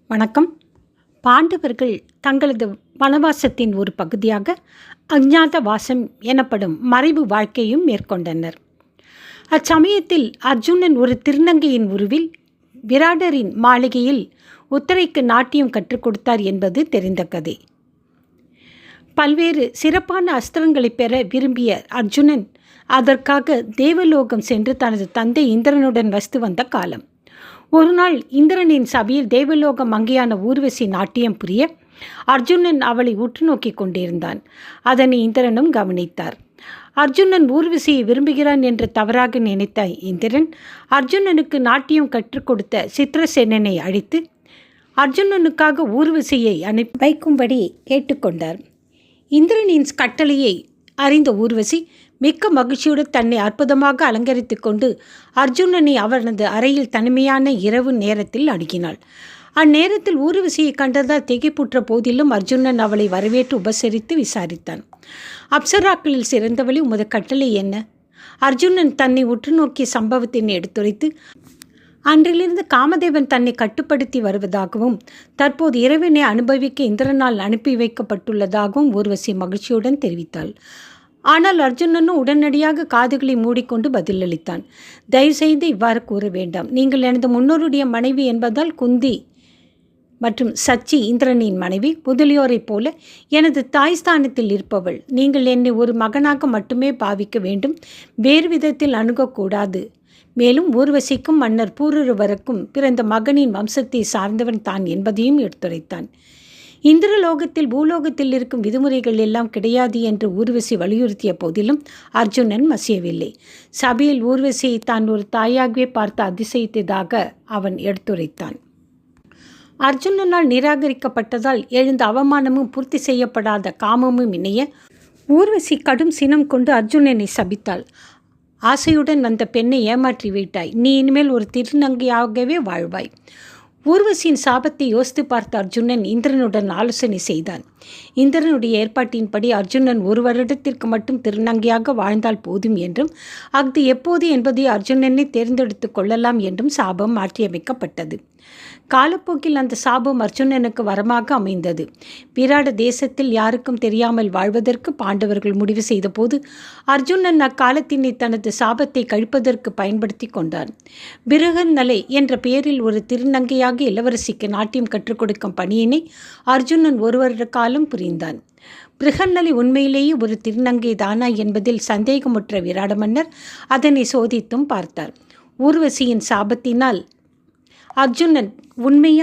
வணக்கம். பாண்டவர்கள் தங்களது வனவாசத்தின் ஒரு பகுதியாக அஞ்ஞாத வாசம் எனப்படும் மறைவு வாழ்க்கையும் மேற்கொண்டனர். அச்சமயத்தில் அர்ஜுனன் ஒரு திருநங்கையின் உருவில் விராடரின் மாளிகையில் உத்தரைக்கு நாட்டியம் கற்றுக் கொடுத்தார் என்பது தெரிந்த கதை. பல்வேறு சிறப்பான அஸ்திரங்களை பெற விரும்பிய அர்ஜுனன் அதற்காக தேவலோகம் சென்று தனது தந்தை இந்திரனுடன் வசித்து வந்த காலம். ஒரு நாள் இந்திரனின் சபையில் தேவலோக மங்கையான ஊர்வசி நாட்டியம் புரிய அர்ஜுனன் அவளை உற்று நோக்கி கொண்டிருந்தான். அதனை இந்திரனும் கவனித்தார். அர்ஜுனன் ஊர்வசியை விரும்புகிறான் என்று தவறாக நினைத்த இந்திரன் அர்ஜுனனுக்கு நாட்டியம் கற்றுக் கொடுத்த சித்திரசேனனை அழைத்து அர்ஜுனனுக்காக ஊர்வசியை அனுப்பி வைக்கும்படி கேட்டுக்கொண்டார். இந்திரனின் கட்டளையை அறிந்த ஊர்வசி மிக்க மகிழ்ச்சியுடன் தன்னை அற்புதமாக அலங்கரித்து கொண்டு அர்ஜுனனை அவனது அறையில் தனிமையான இரவு நேரத்தில் அணுகினாள். அந்நேரத்தில் ஊர்வசியை கண்டதால் திகைப்புற்ற போதிலும் அர்ஜுனன் அவளை வரவேற்று உபசரித்து விசாரித்தான். அப்சராக்களில் சிறந்தவளை உமது கட்டளை என்ன? அர்ஜுனன் தன்னை உற்று நோக்கிய சம்பவத்தினை எடுத்துரைத்து அன்றிலிருந்து காமதேவன் தன்னை கட்டுப்படுத்தி வருவதாகவும் தற்போது இறைவனை அனுபவிக்க இந்திரனால் அனுப்பி வைக்கப்பட்டுள்ளதாகவும் ஊர்வசி மகிழ்ச்சியுடன் தெரிவித்தாள். ஆனால் அர்ஜுனனும் உடனடியாக காதுகளை மூடிக்கொண்டு பதிலளித்தான். தயவுசெய்து இவ்வாறு கூற வேண்டாம். நீங்கள் எனது முன்னோருடைய மனைவி என்பதால் குந்தி மற்றும் சச்சி இந்திரனின் மனைவி முதலியோரைப் போல எனது தாய் ஸ்தானத்தில் இருப்பவள். நீங்கள் என்னை ஒரு மகனாக மட்டுமே பாவிக்க வேண்டும், வேறு விதத்தில் அணுகக்கூடாது. மேலும் ஊர்வசிக்கும் மன்னர் பூரருவருக்கும் பிறந்த மகனின் வம்சத்தை சார்ந்தவன் தான் என்பதையும் எடுத்துரைத்தான். இந்திரலோகத்தில் பூலோகத்தில் இருக்கும் விதிமுறைகள் எல்லாம் கிடையாது என்று ஊர்வசி வலியுறுத்திய போதிலும் அர்ஜுனன் மசியவில்லை. சபையில் ஊர்வசியை தான் ஒரு தாயாகவே பார்த்து அதிசயித்ததாக அவன் எடுத்துரைத்தான். அர்ஜுனனால் நிராகரிக்கப்பட்டதால் எழுந்த அவமானமும் பூர்த்தி செய்யப்படாத காமமும் இணைய ஊர்வசி கடும் சினம் கொண்டு அர்ஜுனனை சபித்தாள். ஆசையுடன் வந்த பெண்ணை ஏமாற்றி விட்டாய். நீ இனிமேல் ஒரு திருநங்கையாகவே வாழ்வாய். ஊர்வசியின் சாபத்தை யோசித்து பார்த்த அர்ஜுனன் இந்திரனுடன் ஆலோசனை செய்தான். இந்திரனுடைய ஏற்பாட்டின்படி அர்ஜுனன் ஒரு வருடத்திற்கு மட்டும் திருநங்கையாக வாழ்ந்தால் போதும் என்றும் அஃது எப்போது என்பதை அர்ஜுனனை தேர்ந்தெடுத்து கொள்ளலாம் என்றும் சாபம் மாற்றியமைக்கப்பட்டது. காலப்போக்கில் அந்த சாபம் அர்ஜுனனுக்கு வரமாக அமைந்தது. விராட தேசத்தில் யாருக்கும் தெரியாமல் வாழ்வதற்கு பாண்டவர்கள் முடிவு செய்த போது அர்ஜுனன் அக்காலத்தினை தனது சாபத்தை கழிப்பதற்கு பயன்படுத்தி கொண்டான். பிருகநலை என்ற பெயரில் ஒரு திருநங்கையாக இளவரசிக்கு நாட்டியம் கற்றுக் கொடுக்கும் பணியினை அர்ஜுனன் ஒரு வருட காலம் புரிந்தான். பிருகநலை உண்மையிலேயே ஒரு திருநங்கை தானா என்பதில் சந்தேகமுற்ற விராட மன்னர் அதனை சோதித்தும் பார்த்தார். ஊர்வசியின் சாபத்தினால் அர்ஜுனன் உண்மையா